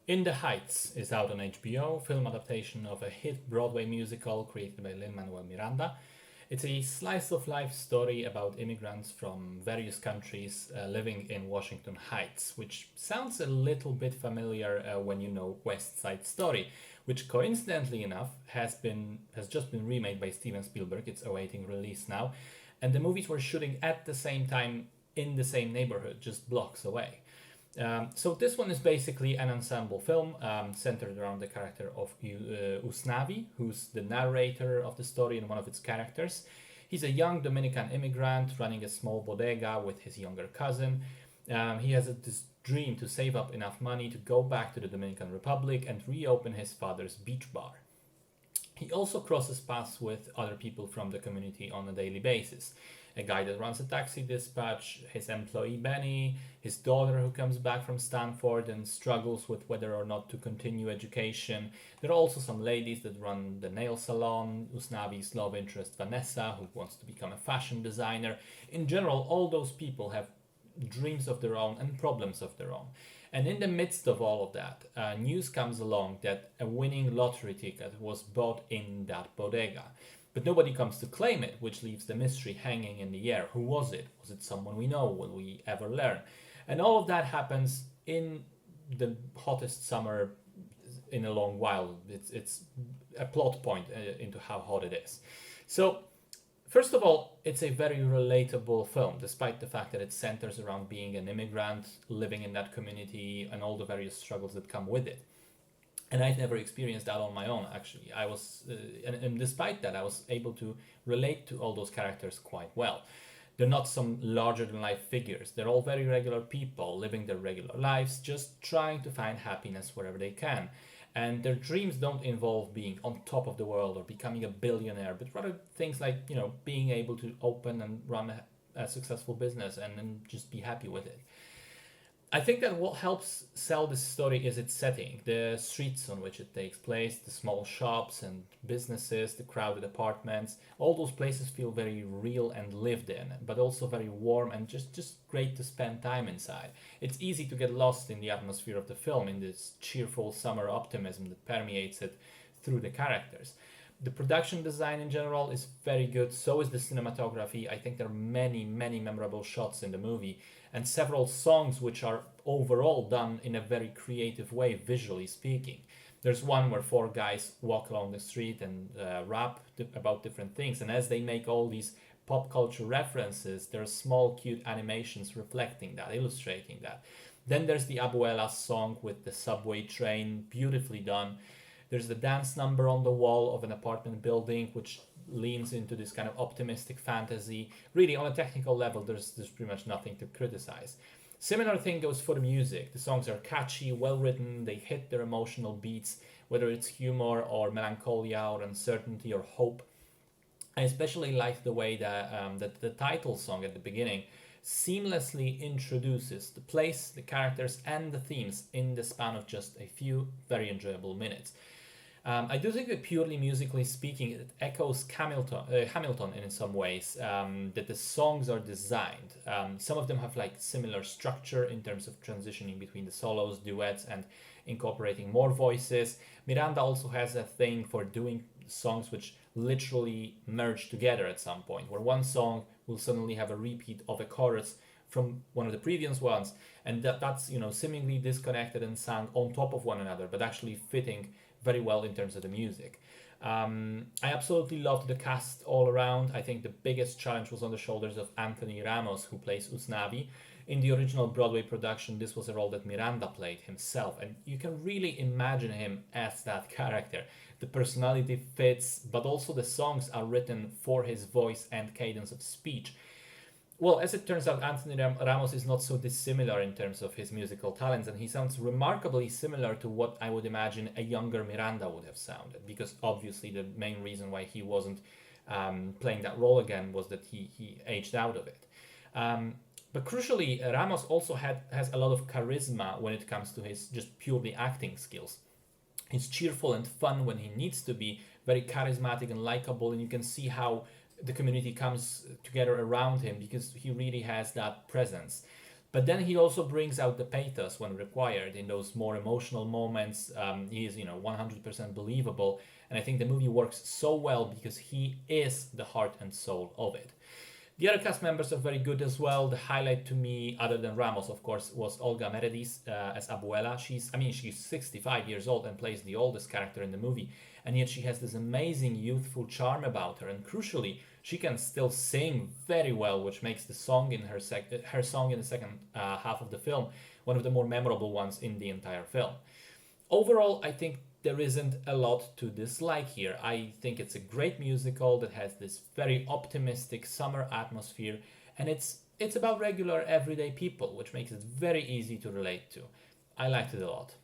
In the Heights is out on HBO, film adaptation of a hit Broadway musical created by Lin-Manuel Miranda. It's a slice of life story about immigrants from various countries living in Washington Heights, which sounds a little bit familiar when you know West Side Story, which coincidentally enough has just been remade by Steven Spielberg. It's awaiting release now, and the movies were shooting at the same time in the same neighborhood, just blocks away. So this one is basically an ensemble film centered around the character of Usnavi, who's the narrator of the story and one of its characters. He's a young Dominican immigrant running a small bodega with his younger cousin. He has this dream to save up enough money to go back to the Dominican Republic and reopen his father's beach bar. He also crosses paths with other people from the community on a daily basis. A guy that runs a taxi dispatch, his employee Benny, his daughter who comes back from Stanford and struggles with whether or not to continue education. There are also some ladies that run the nail salon, Usnavi's love interest Vanessa, who wants to become a fashion designer. In general, all those people have dreams of their own and problems of their own. And in the midst of all of that, news comes along that a winning lottery ticket was bought in that bodega. But nobody comes to claim it, which leaves the mystery hanging in the air. Who was it? Was it someone we know? Will we ever learn? And all of that happens in the hottest summer in a long while. It's a plot point into how hot it is. So, first of all, it's a very relatable film, despite the fact that it centers around being an immigrant, living in that community, and all the various struggles that come with it. And I'd never experienced that on my own, actually. And despite that, I was able to relate to all those characters quite well. They're not some larger than life figures. They're all very regular people living their regular lives, just trying to find happiness wherever they can. And their dreams don't involve being on top of the world or becoming a billionaire, but rather things like, being able to open and run a successful business and just be happy with it. I think that what helps sell this story is its setting, the streets on which it takes place, the small shops and businesses, the crowded apartments. All those places feel very real and lived in, but also very warm and just great to spend time inside. It's easy to get lost in the atmosphere of the film, in this cheerful summer optimism that permeates it through the characters. The production design in general is very good, so is the cinematography. I think there are many, many memorable shots in the movie, and several songs which are overall done in a very creative way, visually speaking. There's one where four guys walk along the street and rap about different things, and as they make all these pop culture references, there are small, cute animations reflecting that, illustrating that. Then there's the Abuela song with the subway train, beautifully done. There's the dance number on the wall of an apartment building, which leans into this kind of optimistic fantasy. Really, on a technical level, there's pretty much nothing to criticize. Similar thing goes for the music. The songs are catchy, well written, they hit their emotional beats, whether it's humor or melancholia or uncertainty or hope. I especially like the way that the title song at the beginning seamlessly introduces the place, the characters, and the themes in the span of just a few very enjoyable minutes. I do think that purely musically speaking, it echoes Hamilton in some ways. That the songs are designed. Some of them have like similar structure in terms of transitioning between the solos, duets, and incorporating more voices. Miranda also has a thing for doing songs which literally merge together at some point, where one song will suddenly have a repeat of a chorus from one of the previous ones, and that's seemingly disconnected and sung on top of one another, but actually fitting very well in terms of the music. I absolutely loved the cast all around. I think the biggest challenge was on the shoulders of Anthony Ramos, who plays Usnavi. In the original Broadway production, this was a role that Miranda played himself, and you can really imagine him as that character. The personality fits, but also the songs are written for his voice and cadence of speech. Well, as it turns out, Anthony Ramos is not so dissimilar in terms of his musical talents, and he sounds remarkably similar to what I would imagine a younger Miranda would have sounded, because obviously the main reason why he wasn't playing that role again was that he aged out of it. But crucially, Ramos also has a lot of charisma when it comes to his just purely acting skills. He's cheerful and fun when he needs to be, very charismatic and likable, and you can see how the community comes together around him because he really has that presence. But then he also brings out the pathos when required in those more emotional moments. He is, 100% believable. And I think the movie works so well because he is the heart and soul of it. The other cast members are very good as well. The highlight to me, other than Ramos, of course, was Olga Meredith as Abuela. She's 65 years old and plays the oldest character in the movie, and yet she has this amazing youthful charm about her. And crucially, she can still sing very well, which makes the song in her song in the second half of the film one of the more memorable ones in the entire film. Overall, I think there isn't a lot to dislike here. I think it's a great musical that has this very optimistic summer atmosphere, and it's about regular everyday people, which makes it very easy to relate to. I liked it a lot.